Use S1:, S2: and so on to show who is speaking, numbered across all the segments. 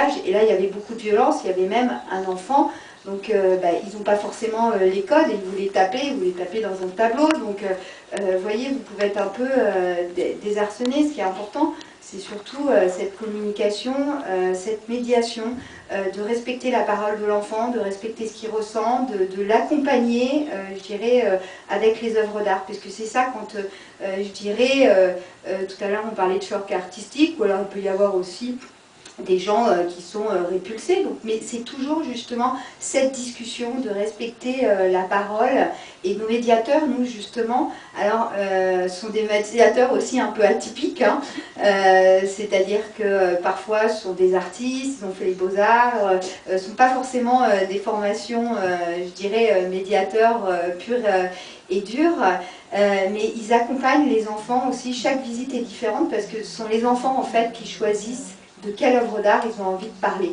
S1: village, et là il y avait beaucoup de violence, il y avait même un enfant, donc ils n'ont pas forcément les codes, et ils voulaient taper dans un tableau, donc vous voyez, vous pouvez être un peu désarçonné. Ce qui est important, c'est surtout cette communication, cette médiation, de respecter la parole de l'enfant, de respecter ce qu'il ressent, de l'accompagner, je dirais, avec les œuvres d'art, parce que c'est ça quand, je dirais, tout à l'heure on parlait de choc artistique, ou alors il peut y avoir aussi des gens qui sont répulsés, donc, mais c'est toujours justement cette discussion de respecter la parole, et nos médiateurs, nous justement, alors sont des médiateurs aussi un peu atypiques, hein, c'est-à-dire que parfois ce sont des artistes, ils ont fait les beaux-arts, ne sont pas forcément des formations, je dirais, médiateurs purs et durs, mais ils accompagnent les enfants aussi. Chaque visite est différente parce que ce sont les enfants en fait qui choisissent de quelle œuvre d'art ils ont envie de parler.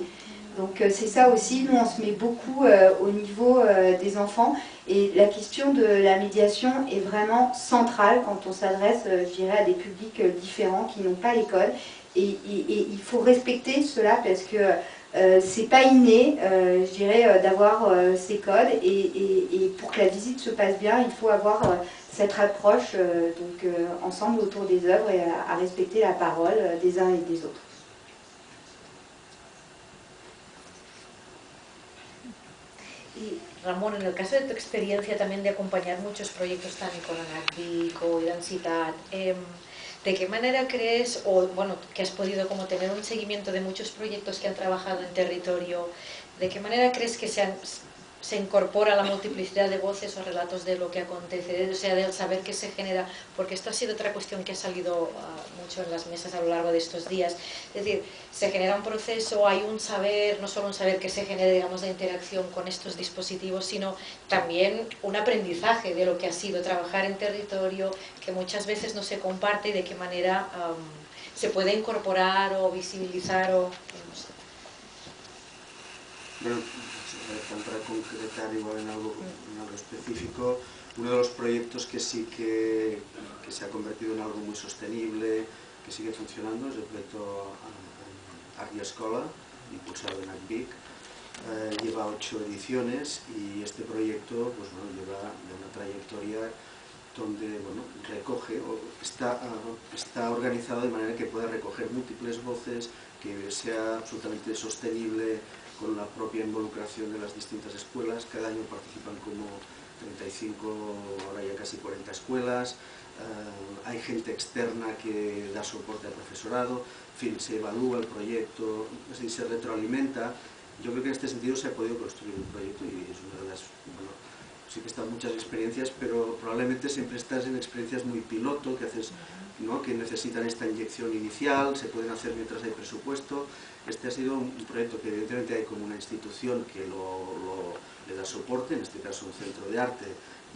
S1: Donc c'est ça aussi, nous on se met beaucoup au niveau des enfants, et la question de la médiation est vraiment centrale quand on s'adresse, je dirais, à des publics différents qui n'ont pas les codes, et il faut respecter cela parce que c'est pas inné, je dirais, d'avoir ces codes, et pour que la visite se passe bien, il faut avoir cette approche ensemble autour des œuvres, et à respecter la parole des uns et des autres.
S2: Y Ramón, en el caso de tu experiencia también de acompañar muchos proyectos también con Anacbic o Identitat, ¿de qué manera crees, o bueno, que has podido como tener un seguimiento de muchos proyectos que han trabajado en territorio, de qué manera crees que se incorpora la multiplicidad de voces o relatos de lo que acontece, o sea, del saber que se genera, porque esto ha sido otra cuestión que ha salido mucho en las mesas a lo largo de estos días, es decir, se genera un proceso, hay un saber, no solo un saber que se genere, digamos, de interacción con estos dispositivos, sino también un aprendizaje de lo que ha sido trabajar en territorio, que muchas veces no se comparte, y de qué manera se puede incorporar o visibilizar o... No sé.
S3: Bueno, para concretar igual en algo específico, uno de los proyectos que sí que se ha convertido en algo muy sostenible, que sigue funcionando, es el proyecto Art y Escola, impulsado en Anacbic. Lleva 8 ediciones, y este proyecto pues, bueno, lleva una trayectoria donde bueno, recoge, o está organizado de manera que pueda recoger múltiples voces, que sea absolutamente sostenible con la propia involucración de las distintas escuelas. Cada año participan como 35, ahora ya casi 40 escuelas. Hay gente externa que da soporte al profesorado, en fin, se evalúa el proyecto, es decir, se retroalimenta. Yo creo que en este sentido se ha podido construir un proyecto, y es una de las... Bueno, sí que están muchas experiencias, pero probablemente siempre estás en experiencias muy piloto, que haces, ¿no?, que necesitan esta inyección inicial, se pueden hacer mientras hay presupuesto. Este ha sido un proyecto que evidentemente hay como una institución que le da soporte, en este caso un centro de arte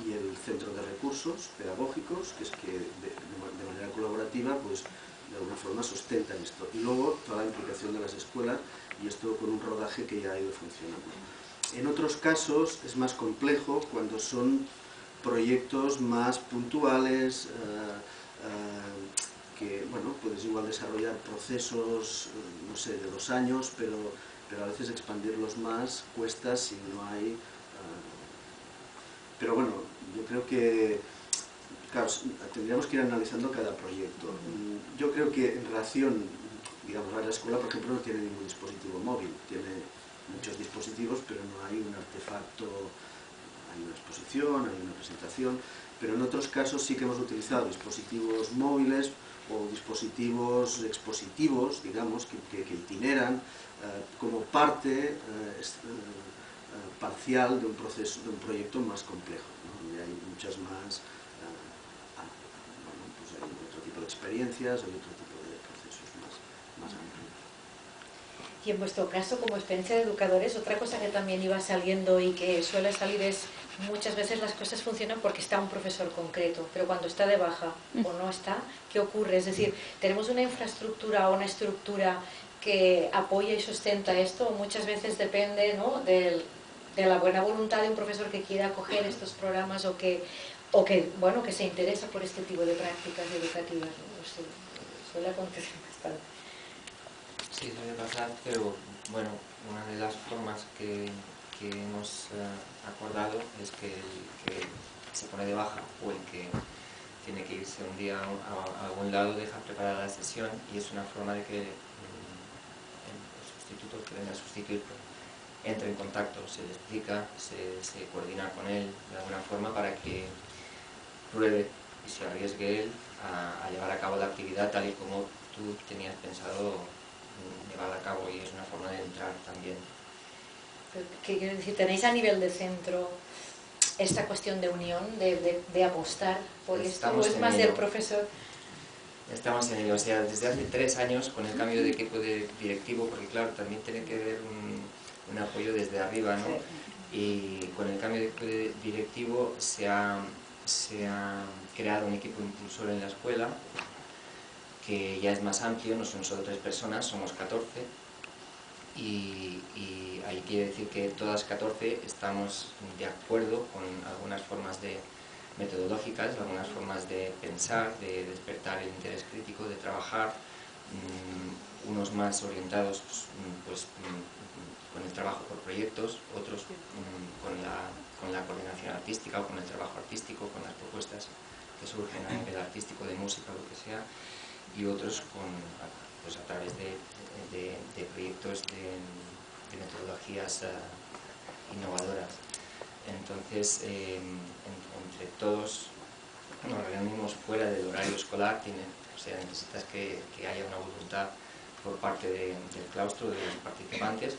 S3: y el centro de recursos pedagógicos, que es que de manera colaborativa pues de alguna forma sustentan esto. Y luego toda la implicación de las escuelas, y esto con un rodaje que ya ha ido funcionando. En otros casos es más complejo cuando son proyectos más puntuales, que bueno, puedes igual desarrollar procesos, no sé, de 2 años, pero a veces expandirlos más cuesta si no hay... Pero bueno, yo creo que, claro, tendríamos que ir analizando cada proyecto. Yo creo que en relación, digamos, la escuela, por ejemplo, no tiene ningún dispositivo móvil, tiene muchos dispositivos, pero no hay un artefacto, hay una exposición, hay una presentación, pero en otros casos sí que hemos utilizado dispositivos móviles o dispositivos expositivos, digamos, que itineran como parte parcial de un proceso, de un proyecto más complejo, ¿no?, donde hay muchas más, bueno, pues hay otro tipo de experiencias, hay otro tipo de procesos más amplios.
S2: Y en vuestro caso, como experiencia de educadores, otra cosa que también iba saliendo y que suele salir es muchas veces las cosas funcionan porque está un profesor concreto, pero cuando está de baja o no está, ¿qué ocurre? Es decir, tenemos una infraestructura o una estructura que apoya y sustenta esto, o muchas veces depende, ¿no?, de la buena voluntad de un profesor que quiera acoger estos programas o que bueno, que se interesa por este tipo de prácticas educativas, ¿no? O sea, suele acontecer bastante.
S4: Sí, suele pasar, pero bueno, una de las formas que hemos acordado es que el que se pone de baja o el que tiene que irse un día a algún lado deja preparada la sesión, y es una forma de que el sustituto que venga a sustituir entre en contacto, se le explica, se coordina con él de alguna forma para que pruebe y se arriesgue él a llevar a cabo la actividad tal y como tú tenías pensado llevarla a cabo, y es una forma de entrar también.
S2: ¿Qué quiero decir? ¿Tenéis a nivel de centro esta cuestión de unión, de apostar por esto, o es más del profesor?
S4: Estamos en ello, o sea, desde hace 3 años con el cambio de equipo directivo, porque claro, también tiene que haber un apoyo desde arriba, ¿no? Y con el cambio de equipo directivo se ha creado un equipo impulsor en la escuela, que ya es más amplio, no son solo 3 personas, somos 14, y ahí quiere decir que todas 14 estamos de acuerdo con algunas formas metodológicas, algunas formas de pensar, de despertar el interés crítico, de trabajar, unos más orientados pues, con el trabajo por proyectos, otros con la coordinación artística o con el trabajo artístico, con las propuestas que surgen a nivel artístico, de música o lo que sea, y otros pues a través de proyectos de metodologías innovadoras. Entonces, entre todos nos reunimos fuera del horario escolar, o sea, necesitas que haya una voluntad por parte del claustro, de los participantes,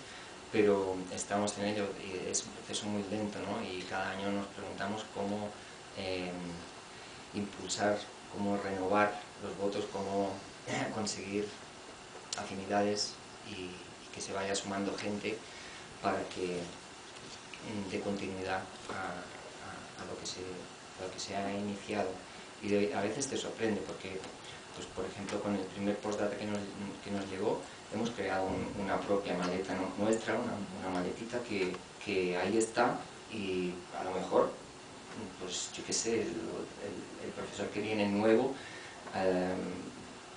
S4: pero estamos en ello, y es un proceso muy lento, ¿no? Y cada año nos preguntamos cómo impulsar, cómo renovar los votos, cómo conseguir afinidades y que se vaya sumando gente para que dé continuidad a lo que se ha iniciado. Y a veces te sorprende porque, pues, por ejemplo, con el primer postdata que nos llegó, hemos creado una propia maleta nuestra, una maletita que ahí está, y a lo mejor, pues yo qué sé, el profesor que viene nuevo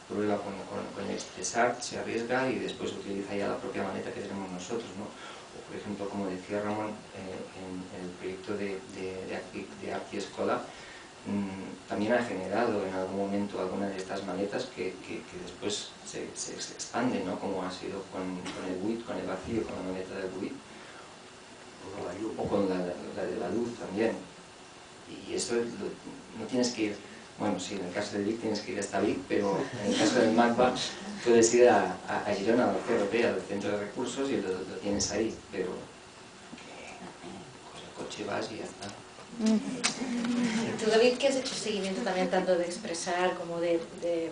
S4: prueba con el expresar, se arriesga y después utiliza ya la propia maleta que tenemos nosotros, ¿no? O, por ejemplo, como decía Ramón, en el proyecto de Arti Escola, también ha generado en algún momento alguna de estas maletas que después se expanden, ¿no? Como ha sido con el WIT, con el vacío, con la maleta del WIT, o con la de la luz también. Y eso no tienes que ir, bueno, sí, en el caso del Vic tienes que ir hasta Vic, pero en el caso del MACBA puedes ir a Girona, al CRP, al Centro de Recursos, y lo tienes ahí, pero con el coche vas y ya está.
S2: Y tú, David, que has hecho seguimiento también tanto de expresar como de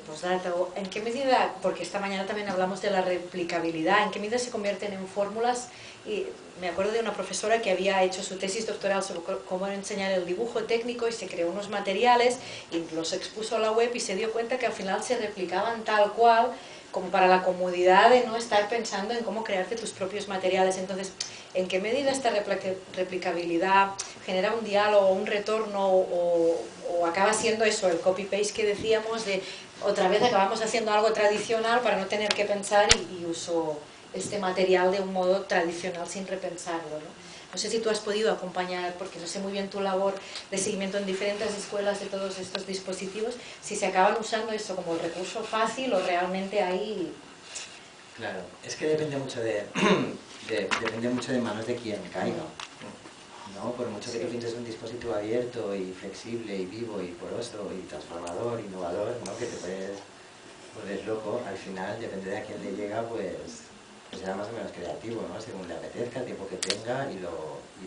S2: postdata, ¿en qué medida, porque esta mañana también hablamos de la replicabilidad, en qué medida se convierten en fórmulas? Y me acuerdo de una profesora que había hecho su tesis doctoral sobre cómo enseñar el dibujo técnico, y se creó unos materiales y los expuso a la web, y se dio cuenta que al final se replicaban tal cual, como para la comodidad de no estar pensando en cómo crearte tus propios materiales. Entonces, ¿en qué medida esta replicabilidad genera un diálogo, un retorno, o acaba siendo eso, el copy-paste que decíamos, de otra vez acabamos haciendo algo tradicional para no tener que pensar y uso este material de un modo tradicional sin repensarlo, ¿no? No sé si tú has podido acompañar, porque no sé muy bien tu labor de seguimiento en diferentes escuelas de todos estos dispositivos, si se acaban usando eso como el recurso fácil o realmente hay...
S5: Claro, es que depende mucho depende mucho de manos de quien caiga, ¿no? Por mucho que tú pienses un dispositivo abierto y flexible y vivo y poroso y transformador, innovador, ¿no? Que te puedes volver loco, al final, depende de a quién le llega, pues será más o menos creativo, ¿no? Según le apetezca, el tiempo que tenga, y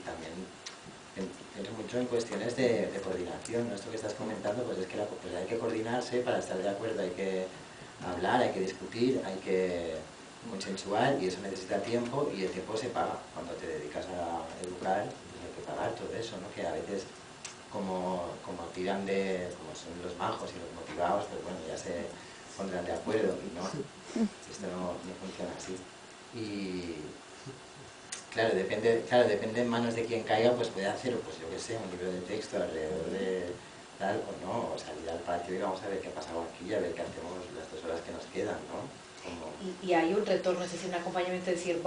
S5: también pienso mucho en cuestiones de coordinación, ¿no? Esto que estás comentando, pues es que pues hay que coordinarse para estar de acuerdo, hay que hablar, hay que discutir, hay que consensuar, y eso necesita tiempo, y el tiempo se paga. Cuando te dedicas a educar, pues hay que pagar todo eso, ¿no? Que a veces, como tiran como son los majos y los motivados, pues bueno, ya se pondrán de acuerdo, y no, esto no funciona así. Y claro, depende en manos de quien caiga, pues puede hacer, pues yo qué sé, un libro de texto alrededor de tal, o no, o salir al patio y vamos a ver qué ha pasado aquí, a ver qué hacemos las 2 horas que nos quedan, ¿no? O como...
S2: y hay un retorno, es decir, un acompañamiento, es decir,